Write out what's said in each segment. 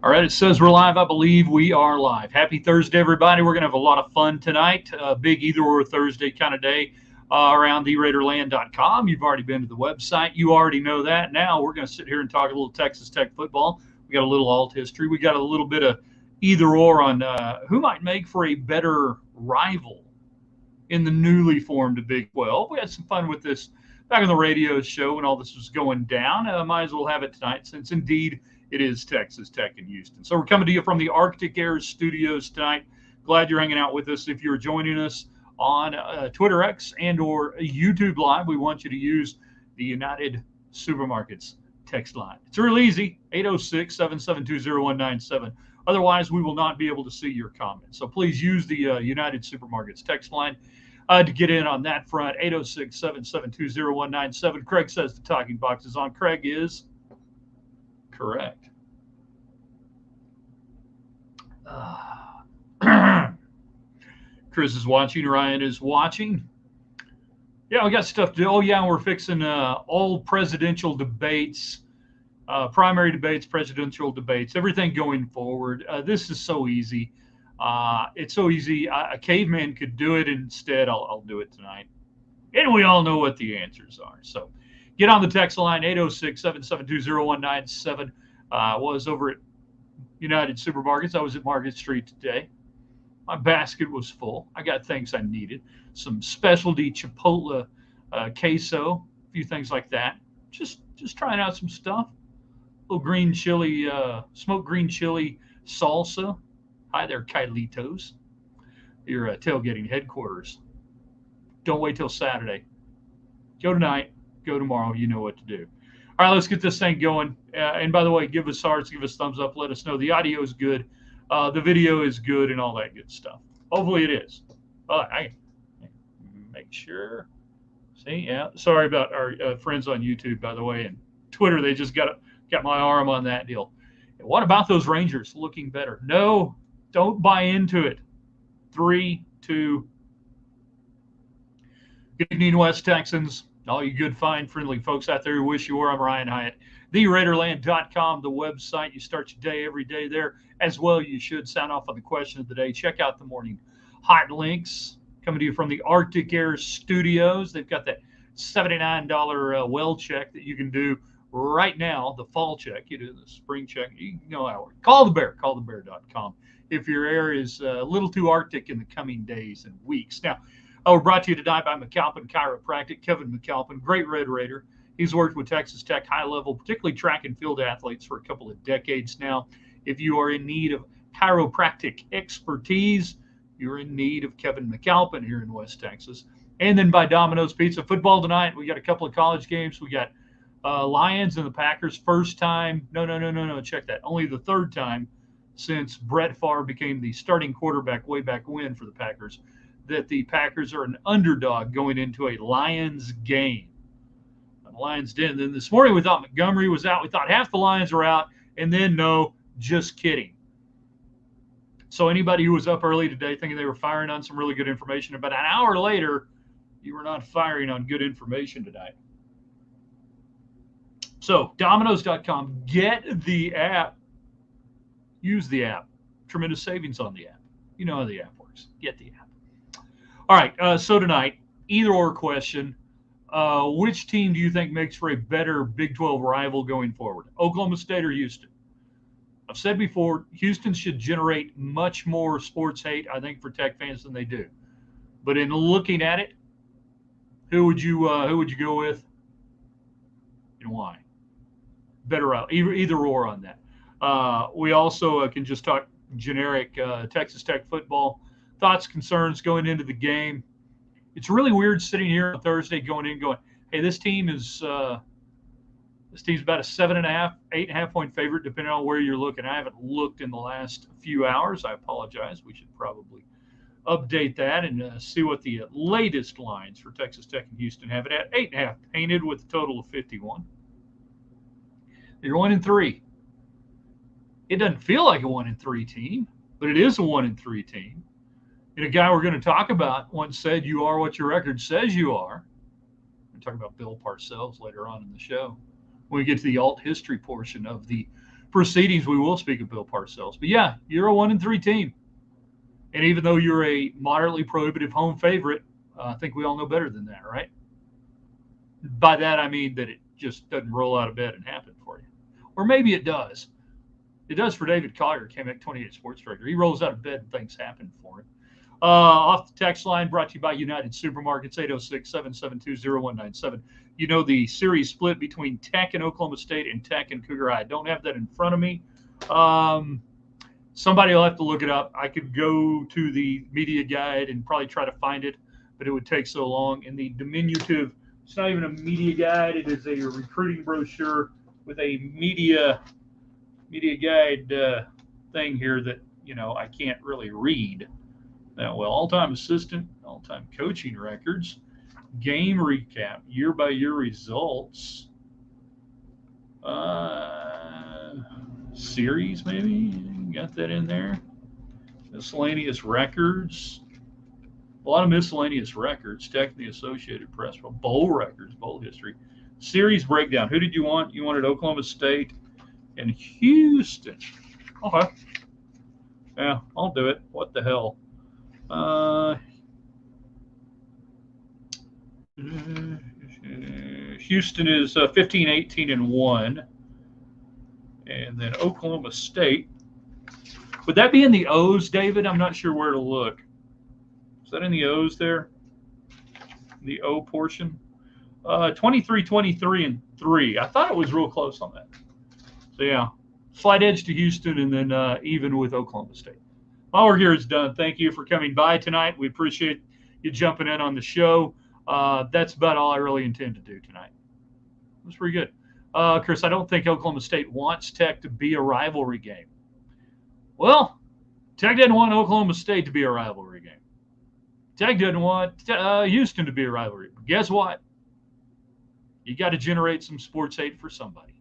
All right, it says we're live. I believe we are live. Happy Thursday, everybody. We're going to have a lot of fun tonight. Big either or Thursday kind of day around theraiderland.com. You've already been to the website. You already know that. Now we're going to sit here and talk a little Texas Tech football. We got a little alt history. We got a little bit of either or on who might make for a better rival in the newly formed Big 12. We had some fun with this back on the radio show when all this was going down. Might as well have it tonight since indeed it is Texas Tech in Houston. So we're coming to you from the Arctic Air Studios tonight. Glad you're hanging out with us. If you're joining us on Twitter X and or YouTube Live, we want you to use the United Supermarkets text line. It's real easy, 806-772-0197. Otherwise, we will not be able to see your comments. So please use the United Supermarkets text line to get in on that front, 806-772-0197. Craig says the talking box is on. Craig is correct. Chris is watching. Ryan is watching. Yeah, we got stuff to do. Oh, yeah, we're fixing all presidential debates, primary debates, presidential debates, everything going forward. This is so easy. It's so easy. A caveman could do it. Instead, I'll do it tonight. And we all know what the answers are. So get on the text line, 806-772-0197. Was over at United Supermarkets. I was at Market Street today. My basket was full. I got things I needed. Some specialty Chipotle queso, a few things like that. Just trying out some stuff. A little green chili, smoked green chili salsa. Hi there, Kylitos. Your tailgating headquarters. Don't wait till Saturday. Go tonight. Go tomorrow. You know what to do. All right, let's get this thing going. And by the way, give us hearts, give us thumbs up. Let us know the audio is good, the video is good, and all that good stuff. Hopefully it is. I make sure. See, yeah. Sorry about our friends on YouTube, by the way, and Twitter. They just got my arm on that deal. And what about those Rangers looking better? No, don't buy into it. 3, 2. Good evening, West Texans. All you good, fine, friendly folks out there who wish you were. I'm Ryan Hyatt. TheRaiderland.com, the website. You start your day every day there as well. You should sound off on the question of the day. Check out the morning hot links coming to you from the Arctic Air Studios. They've got that $79 well check that you can do right now, the fall check. You do the spring check. You know how it. Call the Bear, callthebear.com if your air is a little too Arctic in the coming days and weeks. Now, we're brought to you tonight by McAlpin Chiropractic. Kevin McAlpin, great Red Raider. He's worked with Texas Tech high level, particularly track and field athletes for a couple of decades now. If you are in need of chiropractic expertise, you're in need of Kevin McAlpin here in West Texas. And then by Domino's Pizza. Football tonight, we got a couple of college games. We got Lions and the Packers. First time, no, check that. Only the third time since Brett Favre became the starting quarterback way back when for the Packers that the Packers are an underdog going into a Lions game. The Lions didn't. Then this morning we thought Montgomery was out. We thought half the Lions are out. And then no, just kidding. So anybody who was up early today thinking they were firing on some really good information, about an hour later, you were not firing on good information tonight. So Domino's.com, get the app. Use the app. Tremendous savings on the app. You know how the app works. Get the app. All right, so tonight, either or question, which team do you think makes for a better Big 12 rival going forward, Oklahoma State or Houston? I've said before, Houston should generate much more sports hate, I think, for Tech fans than they do. But in looking at it, who would you go with, and why? Better out, either or on that. We also can just talk generic Texas Tech football. Thoughts, concerns going into the game. It's really weird sitting here on Thursday going, hey, this team's about a 7.5, 8.5 point favorite, depending on where you're looking. I haven't looked in the last few hours. I apologize. We should probably update that and see what the latest lines for Texas Tech and Houston have it at. 8.5 painted with a total of 51. You're 1-3. It doesn't feel like a 1-3 team, but it is a 1-3 team. And a guy we're going to talk about once said, "You are what your record says you are." We'll talk about Bill Parcells later on in the show when we get to the alt history portion of the proceedings, we will speak of Bill Parcells. But yeah, you're a 1-3 team. And even though you're a moderately prohibitive home favorite, I think we all know better than that, right? By that, I mean that it just doesn't roll out of bed and happen for you. Or maybe it does. It does for David Collier, KMEC 28 Sports Director. He rolls out of bed and things happen for him. Off the text line, brought to you by United Supermarkets, 806-772-0197. You know the series split between Tech and Oklahoma State and Tech and Cougar High. I don't have that in front of me. Somebody will have to look it up. I could go to the media guide and probably try to find it, but it would take so long. In the diminutive, it's not even a media guide. It is a recruiting brochure with a media guide thing here that, I can't really read. Now, well, all-time assistant, all-time coaching records, game recap, year-by-year results, series maybe, got that in there, miscellaneous records, a lot of miscellaneous records, Tech and the Associated Press, bowl records, bowl history, series breakdown. Who did you want? You wanted Oklahoma State and Houston. Okay. Yeah, I'll do it. What the hell? Houston is 15-18-1, and then Oklahoma State. Would that be in the O's, David? I'm not sure where to look. Is that in the O's there? The O portion? 23-23-3. I thought it was real close on that. So yeah, slight edge to Houston, and then even with Oklahoma State. My work here is done. Thank you for coming by tonight. We appreciate you jumping in on the show. That's about all I really intend to do tonight. It was pretty good. Chris, I don't think Oklahoma State wants Tech to be a rivalry game. Well, Tech didn't want Oklahoma State to be a rivalry game. Tech didn't want Houston to be a rivalry. But guess what? You got to generate some sports hate for somebody.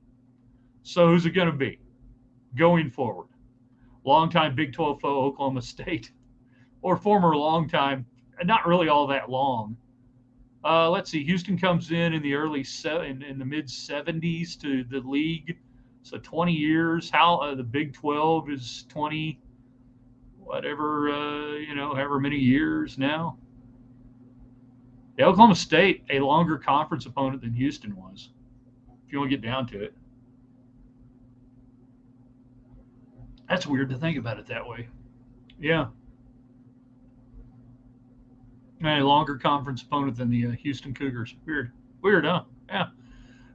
So who's it going to be going forward? Longtime Big 12 foe Oklahoma State, or former longtime, not really all that long. Let's see. Houston comes in the in the mid 70s to the league, so 20 years. How the Big 12 is 20, whatever, however many years now. The Oklahoma State, a longer conference opponent than Houston was, if you want to get down to it. That's weird to think about it that way. Yeah. A longer conference opponent than the Houston Cougars. Weird, huh? Yeah.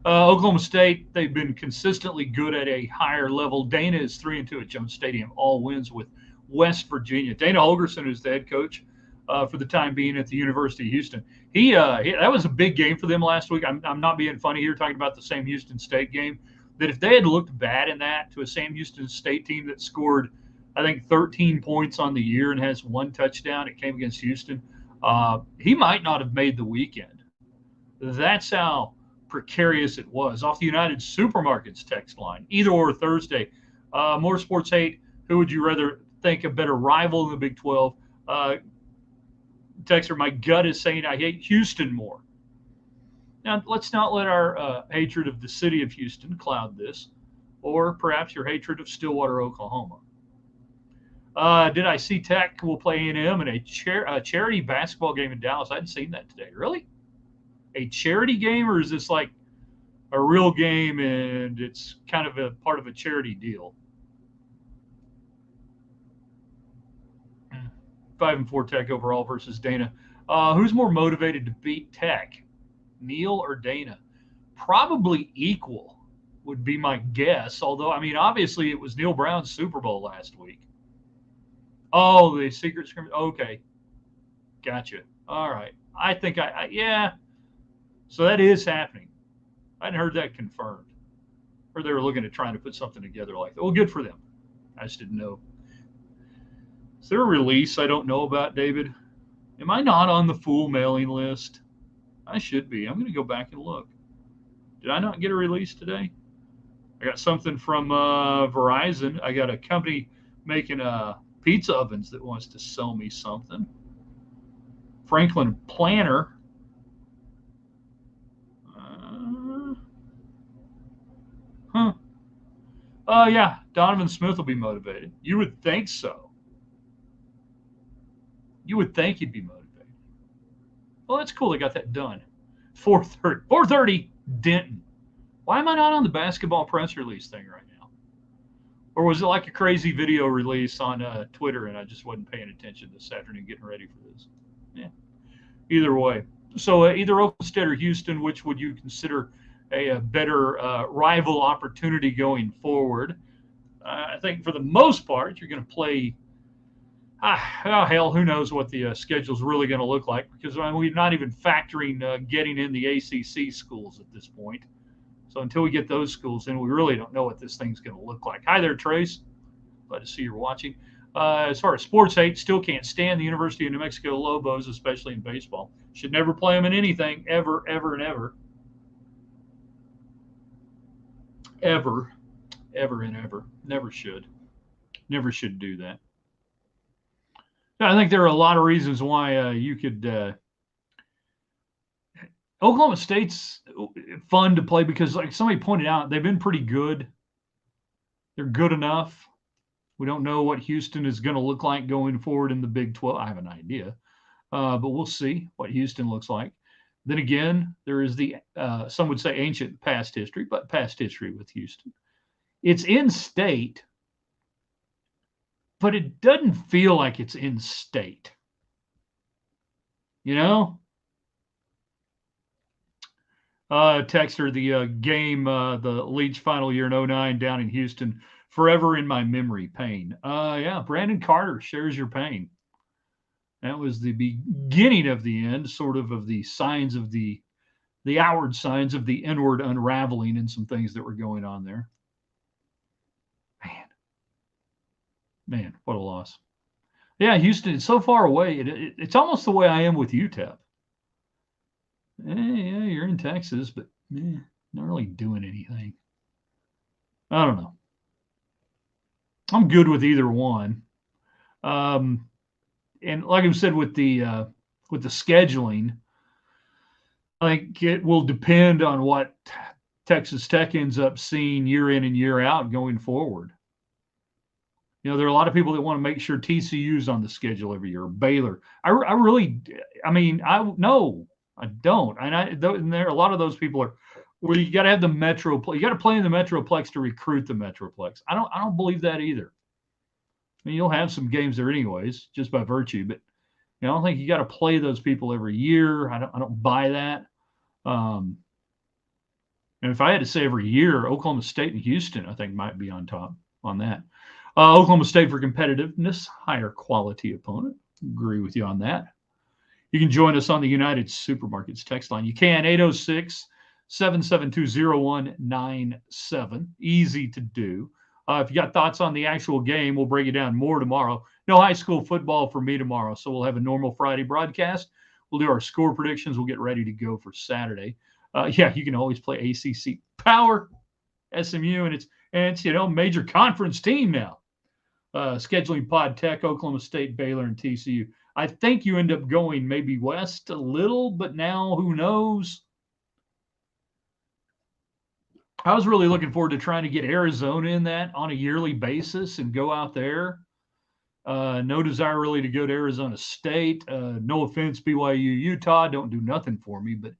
Oklahoma State, they've been consistently good at a higher level. Dana is 3-2 at Jones Stadium, all wins with West Virginia. Dana Holgorsen is the head coach for the time being at the University of Houston. That was a big game for them last week. I'm not being funny here, talking about the Sam Houston State game. That if they had looked bad in that to a Sam Houston State team that scored, I think, 13 points on the year and has one touchdown, it came against Houston, he might not have made the weekend. That's how precarious it was. Off the United Supermarkets text line, either or Thursday. More sports hate. Who would you rather think a better rival in the Big 12? Texter, my gut is saying I hate Houston more. Now, let's not let our hatred of the city of Houston cloud this, or perhaps your hatred of Stillwater, Oklahoma. Did I see Tech will play A&M in a charity basketball game in Dallas? I hadn't seen that today. Really? A charity game, or is this like a real game and it's kind of a part of a charity deal? 5-4 Tech overall versus Dana. Who's more motivated to beat Tech, Neil or Dana? Probably equal would be my guess. Although, I mean, obviously it was Neil Brown's Super Bowl last week. Oh, the secret scrimmage. Okay. Gotcha. All right. I think yeah. So that is happening. I hadn't heard that confirmed. Or they were looking at trying to put something together like that. Well, good for them. I just didn't know. Is there a release I don't know about, David? Am I not on the full mailing list? I should be. I'm going to go back and look. Did I not get a release today? I got something from Verizon. I got a company making pizza ovens that wants to sell me something. Franklin Planner. Yeah, Donovan Smith will be motivated. You would think so. You would think he'd be motivated. Well, that's cool. They got that done. 4:30. 4:30. Denton. Why am I not on the basketball press release thing right now? Or was it like a crazy video release on Twitter and I just wasn't paying attention this afternoon getting ready for this? Yeah. Either way. So either Oklahoma State or Houston, which would you consider a better rival opportunity going forward? I think for the most part, you're going to play. Oh, hell, who knows what the schedule's really going to look like because we're not even factoring getting in the ACC schools at this point. So until we get those schools in, we really don't know what this thing's going to look like. Hi there, Trace. Glad to see you're watching. As far as sports hate, still can't stand the University of New Mexico Lobos, especially in baseball. Should never play them in anything, ever, ever, and ever. Ever, ever, and ever. Never should. Never should do that. I think there are a lot of reasons why you could. Oklahoma State's fun to play because, like somebody pointed out, they've been pretty good. They're good enough. We don't know what Houston is going to look like going forward in the Big 12. I have an idea, but we'll see what Houston looks like. Then again, there is the some would say ancient past history, but past history with Houston. It's in state, but it doesn't feel like it's in state. You know? Texter, the game, the Leach final year in 09 down in Houston, forever in my memory, pain. Yeah, Brandon Carter shares your pain. That was the beginning of the end, sort of the signs of the outward signs of the inward unraveling and some things that were going on there. Man, what a loss. Yeah, Houston, it's so far away. It's almost the way I am with UTEP. Yeah, you're in Texas, but not really doing anything. I don't know. I'm good with either one. And like I said, with the scheduling, I think it will depend on what Texas Tech ends up seeing year in and year out going forward. You know, there are a lot of people that want to make sure TCU's on the schedule every year. Baylor. I don't. And there are a lot of those people are where you got to have the Metro. You got to play in the Metroplex to recruit the Metroplex. I don't believe that either. I mean, you'll have some games there anyways, just by virtue. But I don't think you got to play those people every year. I don't buy that. And if I had to say every year, Oklahoma State and Houston, I think might be on top on that. Oklahoma State for competitiveness, higher quality opponent. Agree with you on that. You can join us on the United Supermarkets text line. You can, 806-772-0197. Easy to do. If you got thoughts on the actual game, we'll break it down more tomorrow. No high school football for me tomorrow, so we'll have a normal Friday broadcast. We'll do our score predictions. We'll get ready to go for Saturday. Yeah, you can always play ACC Power, SMU, and it's major conference team now. Scheduling Pod Tech, Oklahoma State, Baylor, and TCU. I think you end up going maybe west a little, but now who knows? I was really looking forward to trying to get Arizona in that on a yearly basis and go out there. No desire really to go to Arizona State. No offense, BYU, Utah, don't do nothing for me, but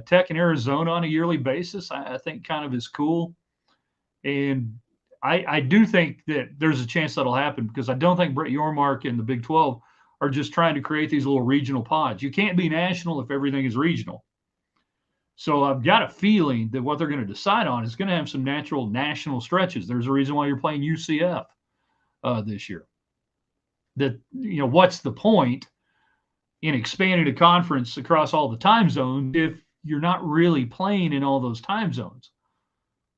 Tech and Arizona on a yearly basis, I think kind of is cool. And I do think that there's a chance that'll happen because I don't think Brett Yormark and the Big 12 are just trying to create these little regional pods. You can't be national if everything is regional. So I've got a feeling that what they're going to decide on is going to have some natural national stretches. There's a reason why you're playing UCF this year. That, what's the point in expanding a conference across all the time zones if you're not really playing in all those time zones?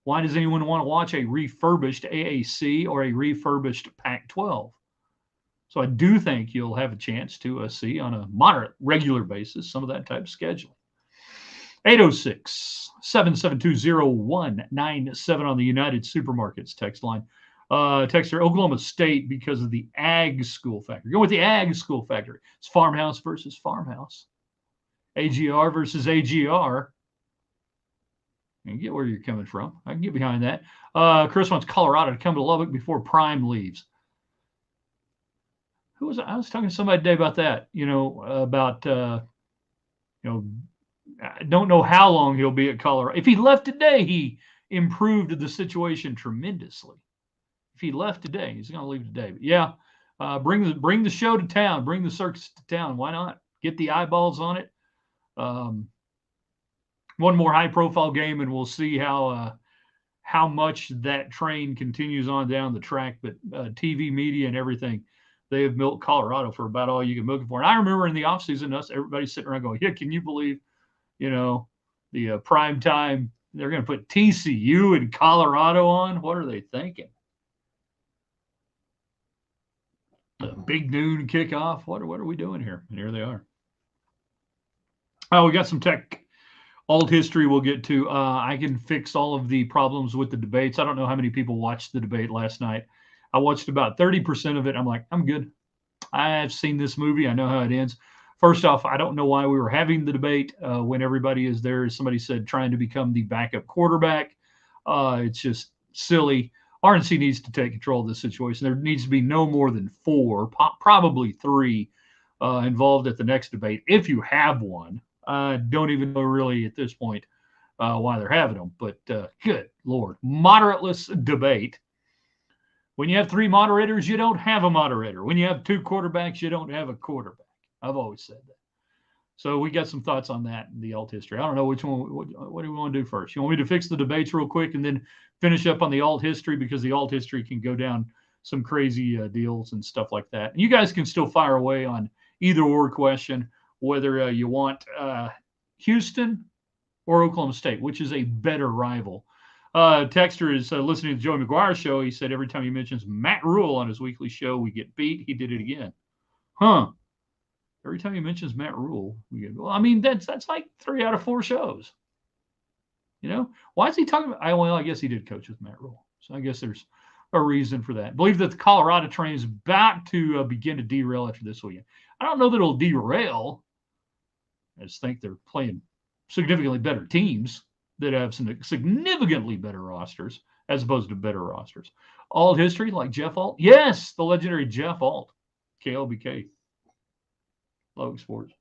Why does anyone want to watch a refurbished AAC or a refurbished Pac-12? So I do think you'll have a chance to see on a moderate, regular basis some of that type of scheduling. 806-772-0197 on the United Supermarkets text line. Texter, Oklahoma State because of the ag school factor. Go with the ag school factor. It's farmhouse versus farmhouse. AGR versus AGR. I get where you're coming from. I can get behind that. Chris wants Colorado to come to Lubbock before Prime leaves. Who was I was talking to somebody today about that? About I don't know how long he'll be at Colorado. If he left today, he improved the situation tremendously. If he left today, he's going to leave today. But yeah, bring the show to town. Bring the circus to town. Why not? Get the eyeballs on it. One more high-profile game, and we'll see how much that train continues on down the track. But TV, media, and everything, they have milked Colorado for about all you can milk it for. And I remember in the offseason, everybody sitting around going, yeah, can you believe, the prime time, they're going to put TCU and Colorado on? What are they thinking? The big noon kickoff. What are we doing here? And here they are. Oh, we got some tech alt history we'll get to. I can fix all of the problems with the debates. I don't know how many people watched the debate last night. I watched about 30% of it. I'm like, I'm good. I've seen this movie. I know how it ends. First off, I don't know why we were having the debate when everybody is there. Somebody said trying to become the backup quarterback. It's just silly. RNC needs to take control of this situation. There needs to be no more than 4, probably 3 involved at the next debate, if you have one. I don't even know really at this point why they're having them, but good Lord. Moderateless debate. When you have 3 moderators, you don't have a moderator. When you have 2 quarterbacks, you don't have a quarterback. I've always said that. So we got some thoughts on that in the alt history. I don't know which one. What do we want to do first? You want me to fix the debates real quick and then finish up on the alt history, because the alt history can go down some crazy deals and stuff like that. And you guys can still fire away on either or question, whether you want Houston or Oklahoma State, which is a better rival. Texter is listening to Joey McGuire's show. He said every time he mentions Matt Rule on his weekly show, we get beat. He did it again. Huh. Every time he mentions Matt Rule, we get, well, I mean, that's like 3 out of 4 shows. Why is he talking about? I guess he did coach with Matt Rule. So I guess there's a reason for that. I believe that the Colorado train is about to begin to derail after this weekend. I don't know that it'll derail. I just think they're playing significantly better teams that have some significantly better rosters as opposed to better rosters. Alt history like Jeff Alt? Yes, the legendary Jeff Alt, KLBK. Lubbock Sports.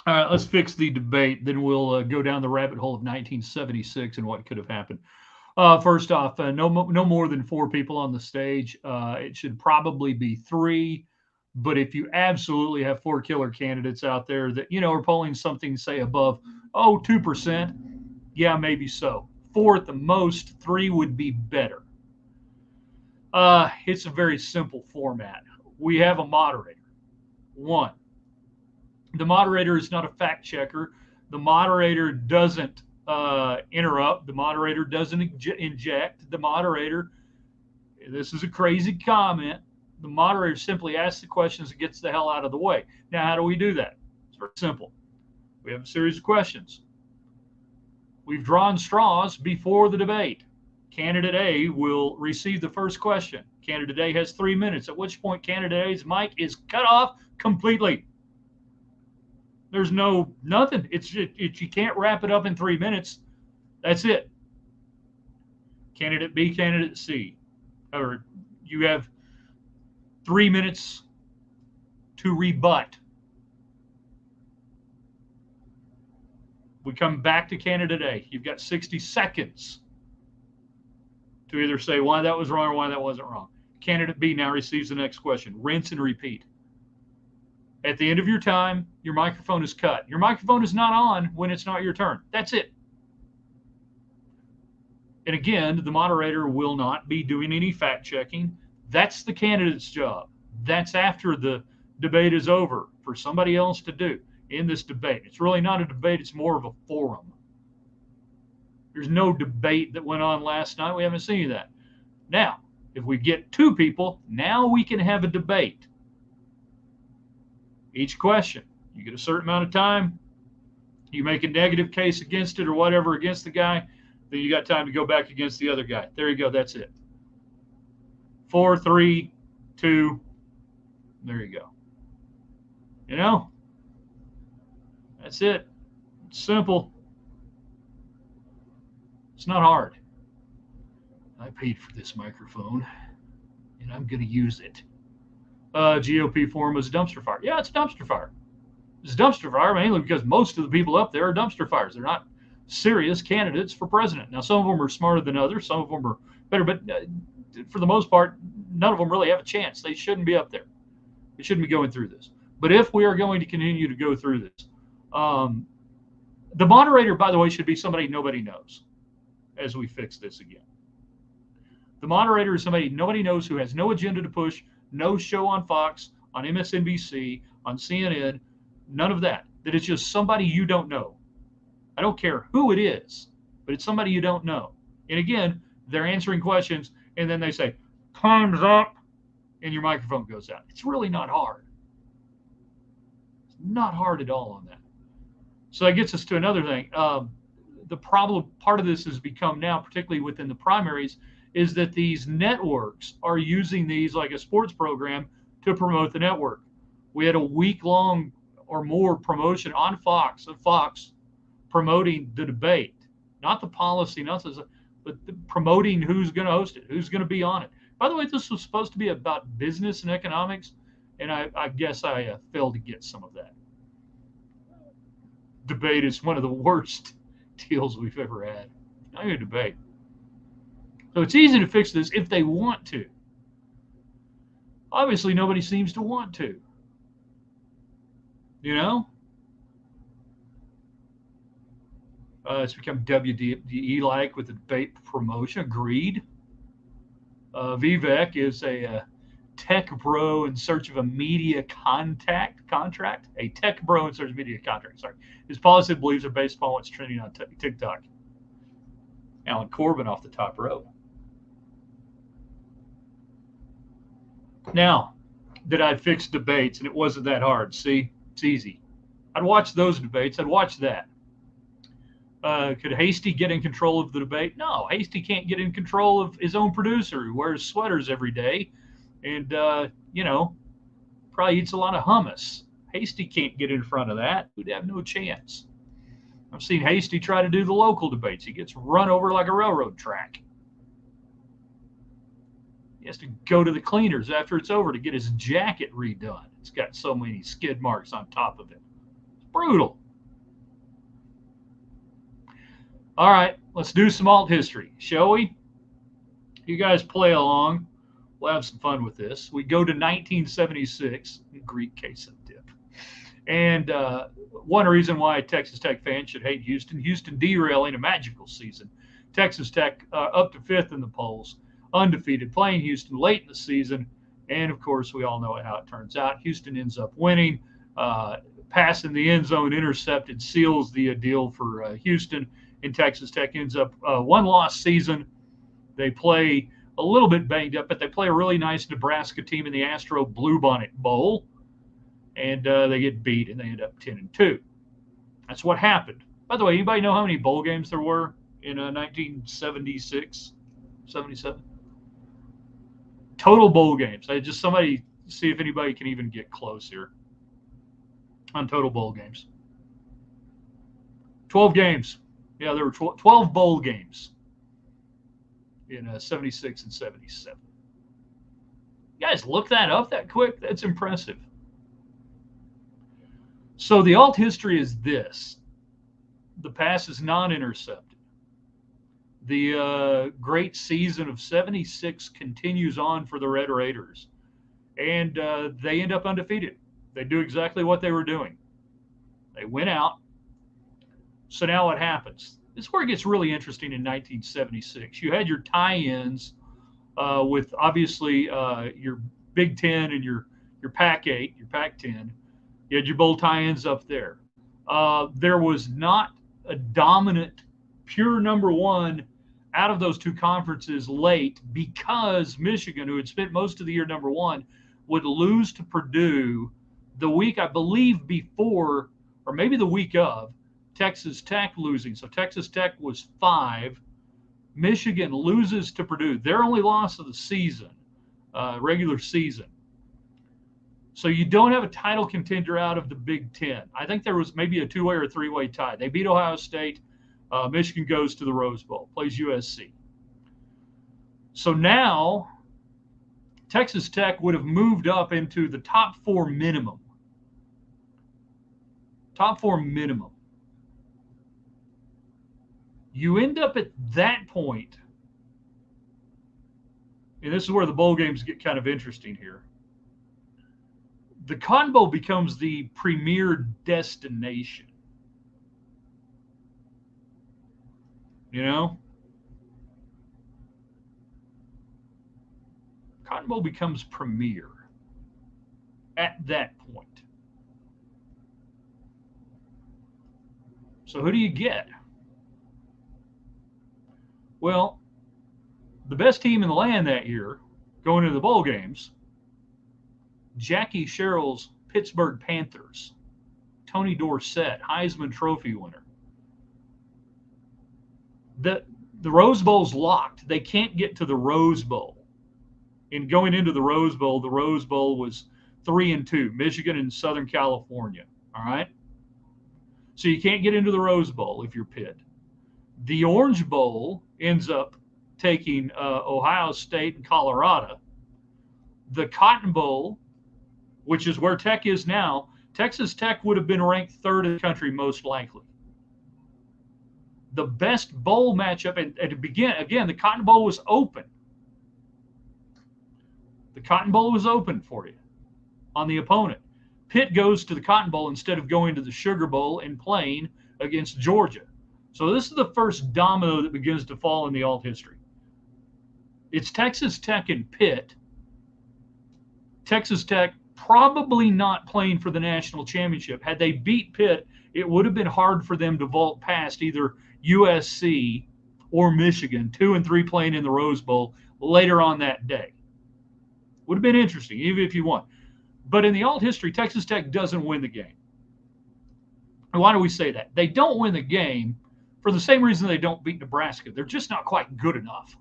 All right, let's fix the debate. Then we'll go down the rabbit hole of 1976 and what could have happened. First off, no more than 4 people on the stage. It should probably be 3. But if you absolutely have 4 killer candidates out there that, are polling something, say, above, 2%, yeah, maybe so. 4 at the most, 3 would be better. It's a very simple format. We have a moderator. 1. The moderator is not a fact checker. The moderator doesn't interrupt. The moderator doesn't inject. The moderator, this is a crazy comment, the moderator simply asks the questions and gets the hell out of the way. Now, how do we do that? It's very simple. We have a series of questions. We've drawn straws before the debate. Candidate A will receive the first question. Candidate A has 3 minutes, at which point candidate A's mic is cut off completely. There's nothing. You can't wrap it up in 3 minutes. That's it. Candidate B, candidate C. Or you have 3 minutes to rebut. We come back to candidate A. You've got 60 seconds to either say why that was wrong or why that wasn't wrong. Candidate B now receives the next question. Rinse and repeat. At the end of your time, your microphone is cut. Your microphone is not on when it's not your turn. That's it. And again, the moderator will not be doing any fact checking. That's the candidate's job. That's after the debate is over for somebody else to do in this debate. It's really not a debate. It's more of a forum. There's no debate that went on last night. We haven't seen that. Now, if we get 2 people, now we can have a debate. Each question, you get a certain amount of time. You make a negative case against it or whatever against the guy, then you got time to go back against the other guy. There you go. That's it. 4, 3, 2. There you go. That's it. It's simple. It's not hard. I paid for this microphone, and I'm going to use it. GOP forum was a dumpster fire. Yeah, it's a dumpster fire. It's a dumpster fire mainly because most of the people up there are dumpster fires. They're not serious candidates for president. Now, some of them are smarter than others. Some of them are better, but for the most part, none of them really have a chance. They shouldn't be up there. They shouldn't be going through this. But if we are going to continue to go through this, the moderator, by the way, should be somebody nobody knows as we fix this again. The moderator is somebody nobody knows who has no agenda to push, no show on Fox, on MSNBC, on CNN, none of that. That it's just somebody you don't know. I don't care who it is, but it's somebody you don't know. And again, they're answering questions, and then they say, time's up, and your microphone goes out. It's really not hard. It's not hard at all on that. So that gets us to another thing. The problem, part of this has become now, particularly within the primaries, is that these networks are using these like a sports program to promote the network. We had a week-long or more promotion on Fox, promoting the debate, not the policy, but promoting who's going to host it, who's going to be on it. By the way, this was supposed to be about business and economics, and I guess I failed to get some of that. Debate is one of the worst deals we've ever had. Not even a debate. So it's easy to fix this if they want to. Obviously, nobody seems to want to. You know? It's become WDE-like with the debate promotion. Agreed. Vivek is a tech bro in search of a media contract. A tech bro in search of media contract. Sorry. His policy beliefs are based upon what's trending on TikTok. Alan Corbin off the top row. Now that I'd fixed debates, and it wasn't that hard. See, it's easy. I'd watch those debates. I'd watch that. Could Hasty get in control of the debate? No, Hasty can't get in control of his own producer who wears sweaters every day and, probably eats a lot of hummus. Hasty can't get in front of that. We'd have no chance. I've seen Hasty try to do the local debates. He gets run over like a railroad track. He has to go to the cleaners after it's over to get his jacket redone. It's got so many skid marks on top of it. It's brutal. All right, let's do some alt history, shall we? You guys play along. We'll have some fun with this. We go to 1976, Greek queso dip. And one reason why Texas Tech fans should hate Houston derailing a magical season. Texas Tech up to 5th in the polls, undefeated, playing Houston late in the season. And, of course, we all know how it turns out. Houston ends up winning. Pass in the end zone intercepted seals the deal for Houston. And Texas Tech ends up one-loss season. They play a little bit banged up, but they play a really nice Nebraska team in the Astro Bluebonnet Bowl. And they get beat, and they end up 10-2. That's what happened. By the way, anybody know how many bowl games there were in 1976, 77? Total bowl games. Just somebody see if anybody can even get close here on total bowl games. 12 games. Yeah, there were 12 bowl games in 76 and 77. You guys look that up that quick? That's impressive. So the alt history is this. The pass is non-intercepted. The great season of 76 continues on for the Red Raiders. And they end up undefeated. They do exactly what they were doing. They win out. So now what happens? This is where it gets really interesting in 1976. You had your tie-ins with obviously your Big Ten and your Pac-8, your Pac-10. You had your bowl tie-ins up there. There was not a dominant, pure number one out of those two conferences late because Michigan, who had spent most of the year number one, would lose to Purdue the week, I believe, before, or maybe the week of, Texas Tech losing. So Texas Tech was 5. Michigan loses to Purdue. Their only loss of the season, regular season. So you don't have a title contender out of the Big Ten. I think there was maybe a 2-way or 3-way tie. They beat Ohio State. Michigan goes to the Rose Bowl, plays USC. So now Texas Tech would have moved up into the top four minimum. Top four minimum. You end up at that point, and this is where the bowl games get kind of interesting here. The Cotton Bowl becomes the premier destination. You know? Cotton Bowl becomes premier at that point. So who do you get? Well, the best team in the land that year, going into the bowl games, Jackie Sherrill's Pittsburgh Panthers, Tony Dorsett, Heisman Trophy winner. The Rose Bowl's locked. They can't get to the Rose Bowl. And going into the Rose Bowl was 3-2, Michigan and Southern California. All right? So you can't get into the Rose Bowl if you're Pitt. The Orange Bowl ends up taking Ohio State and Colorado. The Cotton Bowl, which is where Tech is now, Texas Tech would have been ranked third in the country most likely. The best bowl matchup, and to begin, again, the Cotton Bowl was open. The Cotton Bowl was open for you on the opponent. Pitt goes to the Cotton Bowl instead of going to the Sugar Bowl and playing against Georgia. So this is the first domino that begins to fall in the alt history. It's Texas Tech and Pitt. Texas Tech probably not playing for the national championship. Had they beat Pitt, it would have been hard for them to vault past either USC or Michigan, 2 and 3 playing in the Rose Bowl later on that day. Would have been interesting, even if you won. But in the alt history, Texas Tech doesn't win the game. And why do we say that? They don't win the game for the same reason they don't beat Nebraska. They're just not quite good enough.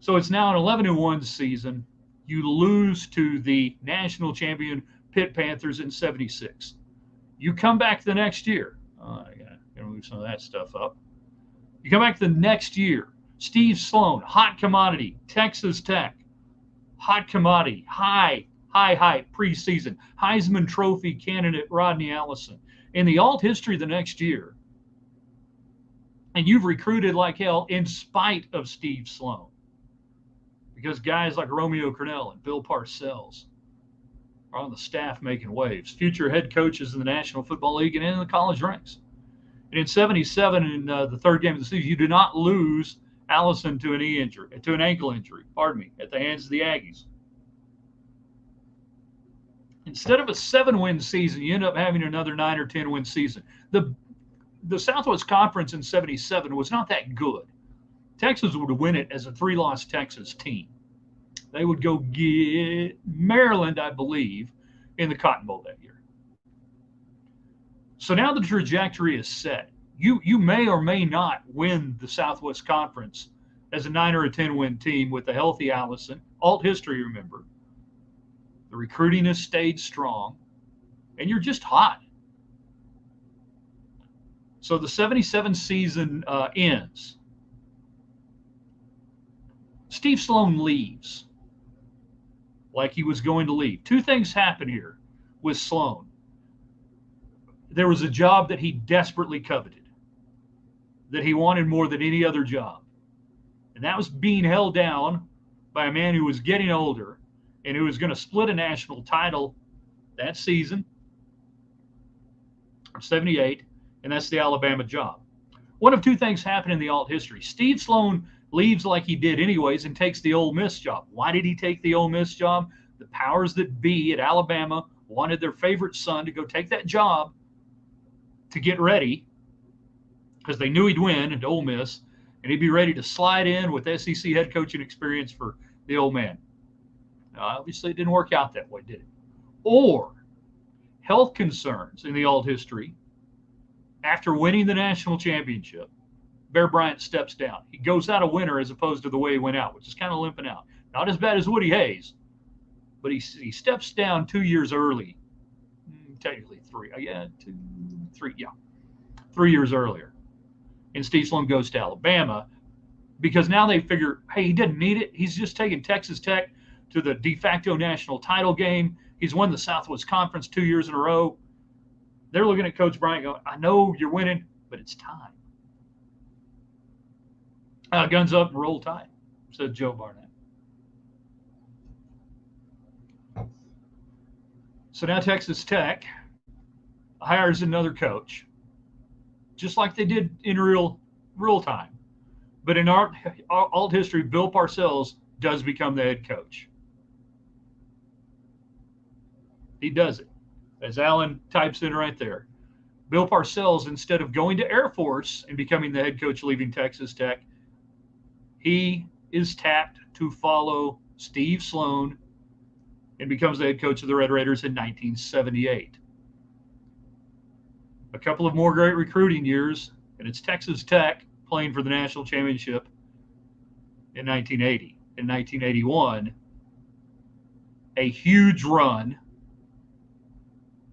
So it's now an 11-1 season. You lose to the national champion Pitt Panthers in 76. You come back the next year. I gotta move some of that stuff up. You come back the next year. Steve Sloan, hot commodity. Texas Tech, hot commodity. High preseason. Heisman Trophy candidate Rodney Allison. In the alt history the next year, and you've recruited like hell in spite of Steve Sloan. Because guys like Romeo Crennel and Bill Parcells are on the staff making waves. Future head coaches in the National Football League and in the college ranks. And in 77, in the third game of the season, you do not lose Allison to an ankle injury, at the hands of the Aggies. Instead of a 7-win season, you end up having another 9 or 10-win season. The Southwest Conference in 77 was not that good. Texas would win it as a 3-loss Texas team. They would go get Maryland, I believe, in the Cotton Bowl that year. So now the trajectory is set. You may or may not win the Southwest Conference as a 9 or a 10-win team with a healthy Allison. Alt history, remember. The recruiting has stayed strong, and you're just hot. So the 77 season ends. Steve Sloan leaves like he was going to leave. Two things happen here with Sloan. There was a job that he desperately coveted, that he wanted more than any other job. And that was being held down by a man who was getting older and who was going to split a national title that season, 78, and that's the Alabama job. One of two things happened in the alt history. Steve Sloan leaves like he did anyways and takes the Ole Miss job. Why did he take the Ole Miss job? The powers that be at Alabama wanted their favorite son to go take that job to get ready because they knew he'd win at Ole Miss, and he'd be ready to slide in with SEC head coaching experience for the old man. Now, obviously, it didn't work out that way, did it? Or health concerns in the alt history. After winning the national championship, Bear Bryant steps down. He goes out a winner as opposed to the way he went out, which is kind of limping out. Not as bad as Woody Hayes, but he steps down 2 years early. Technically 3. 2, 3, yeah. 3 years earlier. And Steve Sloan goes to Alabama because now they figure, hey, he didn't need it. He's just taken Texas Tech to the de facto national title game. He's won the Southwest Conference 2 years in a row. They're looking at Coach Bryant going, I know you're winning, but it's time. Guns up and roll tide, said Joe Barnett. So now Texas Tech hires another coach, just like they did in real time. But in alt history, Bill Parcells does become the head coach. He does it. As Alan types in right there, Bill Parcells, instead of going to Air Force and becoming the head coach leaving Texas Tech, he is tapped to follow Steve Sloan and becomes the head coach of the Red Raiders in 1978. A couple of more great recruiting years, and it's Texas Tech playing for the national championship in 1980. In 1981, a huge run,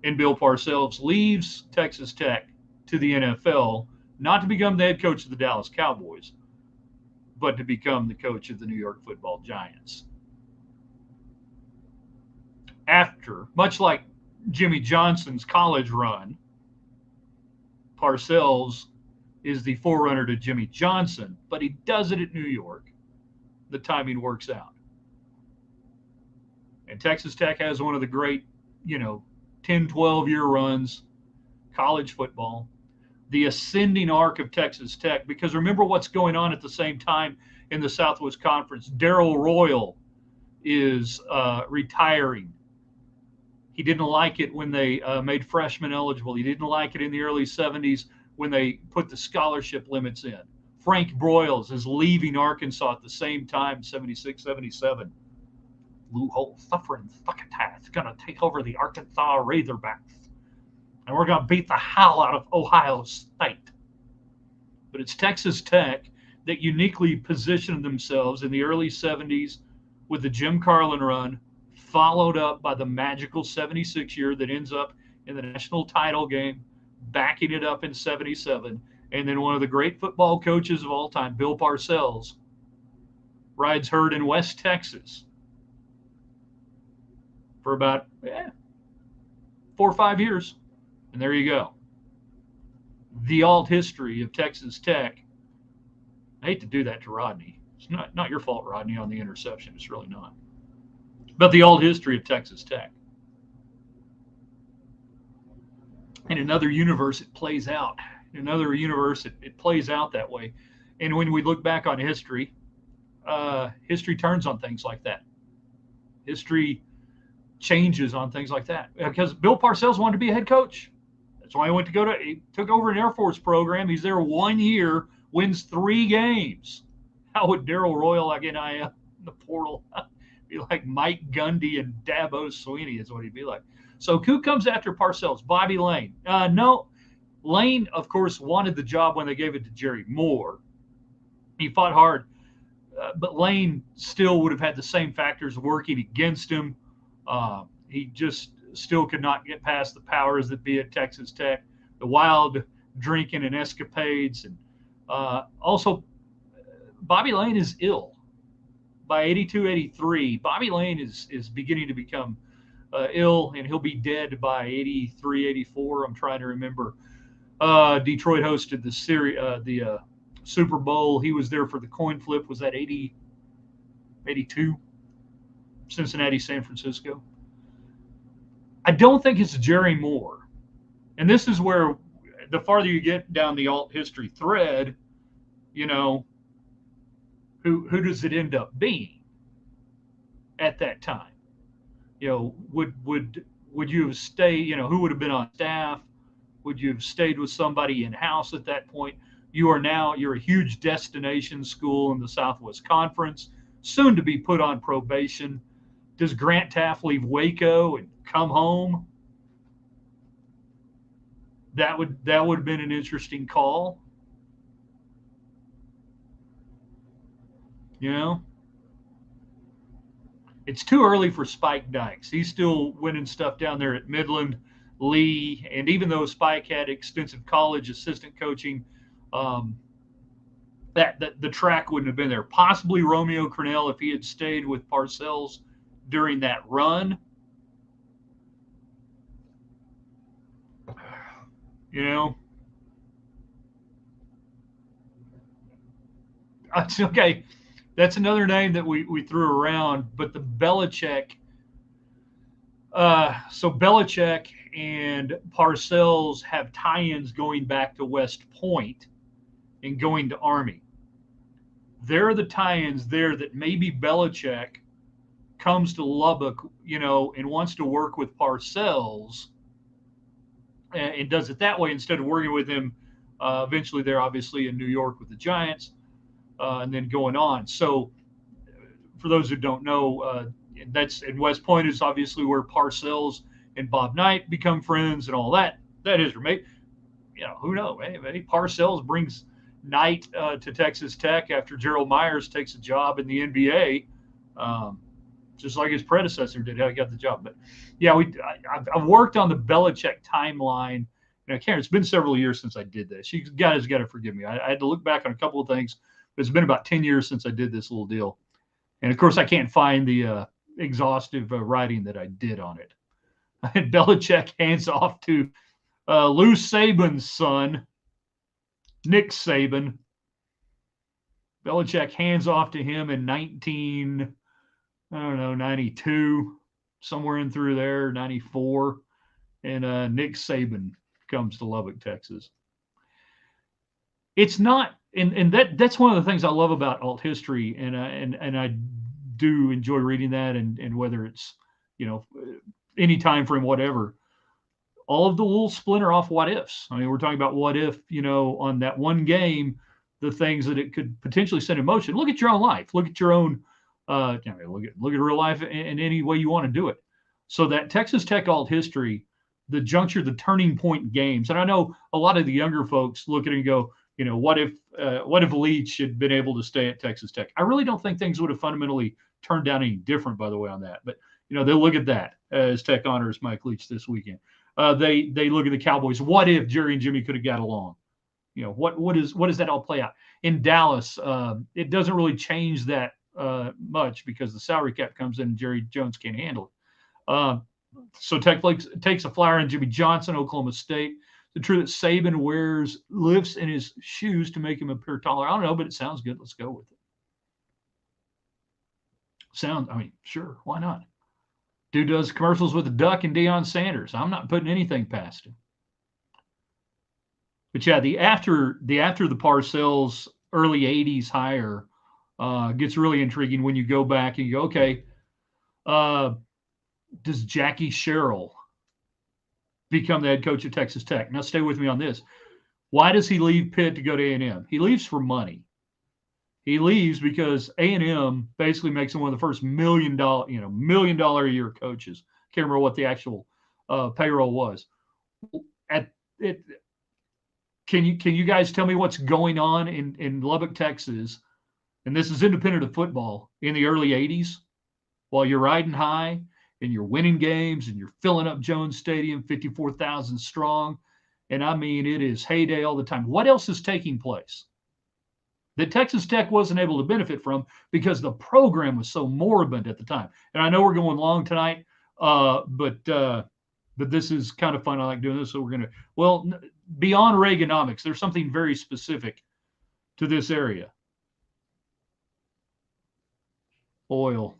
and Bill Parcells leaves Texas Tech to the NFL, not to become the head coach of the Dallas Cowboys, but to become the coach of the New York Football Giants. After, much like Jimmy Johnson's college run, Parcells is the forerunner to Jimmy Johnson, but he does it at New York. The timing works out. And Texas Tech has one of the great, 10, 12-year runs, college football, the ascending arc of Texas Tech, because remember what's going on at the same time in the Southwest Conference. Darrell Royal is retiring. He didn't like it when they made freshmen eligible. He didn't like it in the early 70s when they put the scholarship limits in. Frank Broyles is leaving Arkansas at the same time, 76, 77. Lou Holtz, suffering Thuckatath, going to take over the Arkansas Razorbacks. And we're going to beat the hell out of Ohio State. But it's Texas Tech that uniquely positioned themselves in the early 70s with the Jim Carlin run, followed up by the magical 76 year that ends up in the national title game, backing it up in 77. And then one of the great football coaches of all time, Bill Parcells, rides herd in West Texas for about 4 or 5 years. And there you go. The alt history of Texas Tech. I hate to do that to Rodney. It's not your fault, Rodney, on the interception. It's really not. But the alt history of Texas Tech. In another universe, it plays out. In another universe, it plays out that way. And when we look back on history, history turns on things like that. History changes on things like that. Because Bill Parcells wanted to be a head coach. That's why he took over an Air Force program. He's there 1 year, wins 3 games. How would Darrell Royal, like in the portal, be like Mike Gundy and Dabo Swinney is what he'd be like. So who comes after Parcells? Bobby Lane. No. Lane, of course, wanted the job when they gave it to Jerry Moore. He fought hard, but Lane still would have had the same factors working against him. He just still could not get past the powers that be at Texas Tech, the wild drinking and escapades. And also, Bobby Lane is ill. By 82, 83, Bobby Lane is beginning to become ill, and he'll be dead by 83, 84. I'm trying to remember. Detroit hosted the Super Bowl. He was there for the coin flip. Was that 80, 82? Cincinnati, San Francisco. I don't think it's Jerry Moore. And this is where the farther you get down the alt history thread, who does it end up being at that time? Would you have stayed, who would have been on staff? Would you have stayed with somebody in-house at that point? You're a huge destination school in the Southwest Conference, soon to be put on probation. Does Grant Taft leave Waco and come home? That would have been an interesting call. It's too early for Spike Dykes. He's still winning stuff down there at Midland. Lee, and even though Spike had extensive college assistant coaching, that the track wouldn't have been there. Possibly Romeo Crennel if he had stayed with Parcells during that run. You know, okay. That's another name that we threw around, but the Belichick. So Belichick and Parcells have tie-ins going back to West Point and going to Army. There are the tie-ins there that maybe Belichick comes to Lubbock, and wants to work with Parcells and does it that way instead of working with him. Eventually, they're obviously in New York with the Giants, and then going on. So, for those who don't know, that's in West Point is obviously where Parcells and Bob Knight become friends and all that. That is, maybe, who knows? Maybe Parcells brings Knight to Texas Tech after Gerald Myers takes a job in the NBA, just like his predecessor did. How he got the job. But yeah, I've worked on the Belichick timeline. And Karen, it's been several years since I did this. You guys got to forgive me. I had to look back on a couple of things. But it's been about 10 years since I did this little deal. And of course, I can't find the exhaustive writing that I did on it. And Belichick hands off to Lou Saban's son, Nick Saban. Belichick hands off to him in 92, somewhere in through there, 94. And Nick Saban comes to Lubbock, Texas. It's not, and that's one of the things I love about alt history, and I do enjoy reading that, and whether it's, any time frame, whatever, all of the little splinter off what ifs. I mean, we're talking about what if, on that one game, the things that it could potentially set in motion. Look at your own life. Look at your own, look at real life in any way you want to do it. So that Texas Tech alt history, the juncture, the turning point games. And I know a lot of the younger folks look at it and go, what if Leach had been able to stay at Texas Tech? I really don't think things would have fundamentally turned out any different, by the way, on that. But, they'll look at that as Tech honors Mike Leach this weekend. They look at the Cowboys. What if Jerry and Jimmy could have got along? What does that all play out? In Dallas, it doesn't really change that much because the salary cap comes in and Jerry Jones can't handle it. So Tech takes a flyer on Jimmy Johnson, Oklahoma State. The truth that Saban lifts in his shoes to make him appear taller. I don't know, but it sounds good. Let's go with it. Sure, why not? Dude does commercials with the Duck and Deion Sanders. I'm not putting anything past him. But yeah, after the Parcells early 80s hire gets really intriguing when you go back and you go, okay, does Jackie Sherrill become the head coach of Texas Tech? Now, stay with me on this. Why does he leave Pitt to go to A&M? He leaves for money. He leaves because A&M basically makes him one of the first $1 million a year coaches. Can't remember what the actual payroll was. Can you guys tell me what's going on in Lubbock, Texas? And this is independent of football in the early 80s while you're riding high and you're winning games and you're filling up Jones Stadium, 54,000 strong. And I mean, it is heyday all the time. What else is taking place that Texas Tech wasn't able to benefit from because the program was so moribund at the time? And I know we're going long tonight, but this is kind of fun. I like doing this. So we're going to, beyond Reaganomics, there's something very specific to this area. Oil.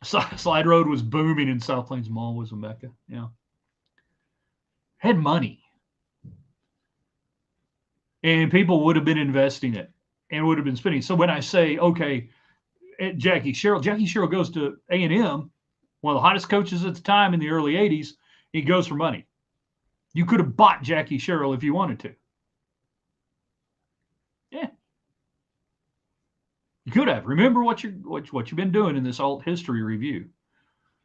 Slide Road was booming and South Plains Mall was a mecca. Yeah. Had money. And people would have been investing it and would have been spending. So when I say, okay, Jackie Sherrill goes to A&M, one of the hottest coaches at the time in the early 80s, he goes for money. You could have bought Jackie Sherrill if you wanted to. Yeah. You could have. Remember what you've been doing in this alt history review.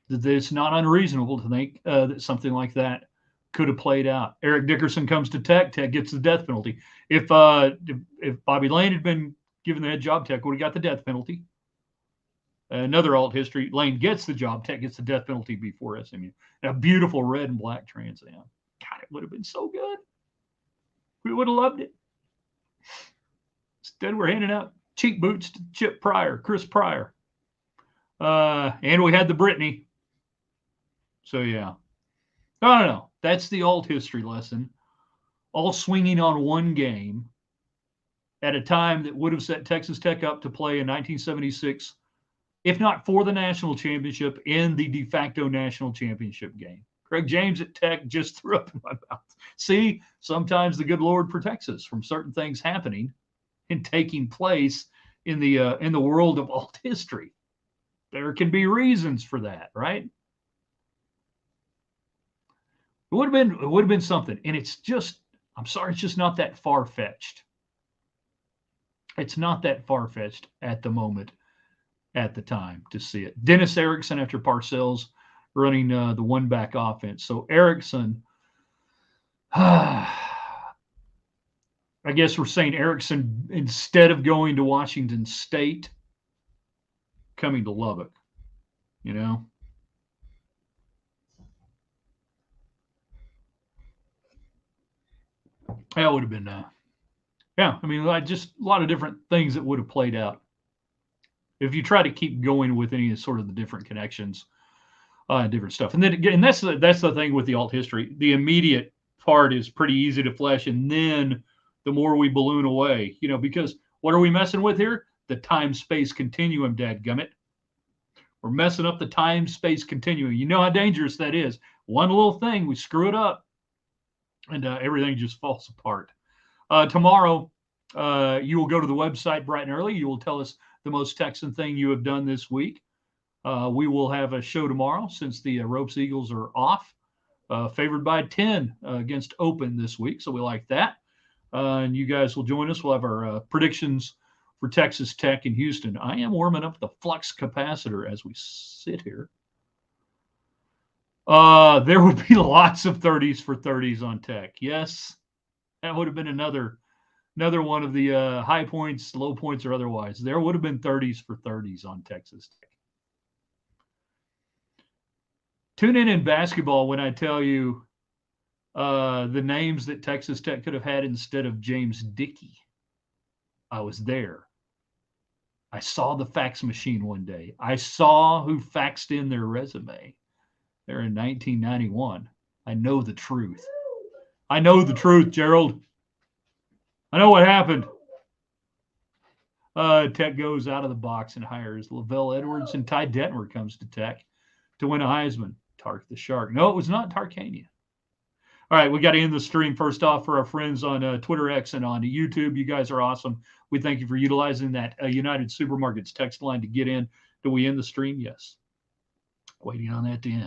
That it's not unreasonable to think that something like that could have played out. Eric Dickerson comes to Tech. Tech gets the death penalty. If Bobby Lane had been given the head job, Tech would have got the death penalty. Another alt history, Lane gets the job. Tech gets the death penalty before SMU. And a beautiful red and black Trans Am. God, it would have been so good. We would have loved it. Instead, we're handing out cheap boots to Chip Pryor, Chris Pryor. And we had the Brittany. So, yeah. No. That's the alt history lesson. All swinging on one game at a time that would have set Texas Tech up to play in 1976, if not for the national championship, in the de facto national championship game. Craig James at Tech just threw up in my mouth. See, sometimes the good Lord protects us from certain things happening and taking place in the world of alt history. There can be reasons for that, right? It would have been something, and it's just, I'm sorry, it's just not that far-fetched. It's not that far-fetched at the moment, at the time, to see it. Dennis Erickson after Parcells running the one-back offense. So Erickson, I guess we're saying Erickson, instead of going to Washington State, coming to Lubbock, you know? That would have been, yeah, I mean, just a lot of different things that would have played out. If you try to keep going with any sort of the different connections, different stuff. And then again, that's the thing with the alt history. The immediate part is pretty easy to flesh, and then the more we balloon away, because what are we messing with here? The time-space continuum, dadgummit. We're messing up the time-space continuum. You know how dangerous that is. One little thing, we screw it up, and everything just falls apart. Tomorrow, you will go to the website bright and early. You will tell us the most Texan thing you have done this week. We will have a show tomorrow since the Ropes Eagles are off, favored by 10 against Open this week. So we like that. And you guys will join us. We'll have our predictions for Texas Tech and Houston. I am warming up the flux capacitor as we sit here. There would be lots of 30s for 30s on Tech. Yes, that would have been another one of the high points, low points, or otherwise. There would have been 30s for 30s on Texas Tech. Tune in basketball when I tell you the names that Texas Tech could have had instead of James Dickey. I was there. I saw the fax machine one day. I saw who faxed in their resume there in 1991. I know the truth. I know the truth, Gerald. I know what happened. Tech goes out of the box and hires Lavelle Edwards, and Ty Detmer comes to Tech to win a Heisman. Tark the Shark. No, it was not Tarkania. All right, we got to end the stream first off for our friends on Twitter X and on YouTube. You guys are awesome. We thank you for utilizing that United Supermarkets text line to get in. Do we end the stream? Yes. Waiting on that to end.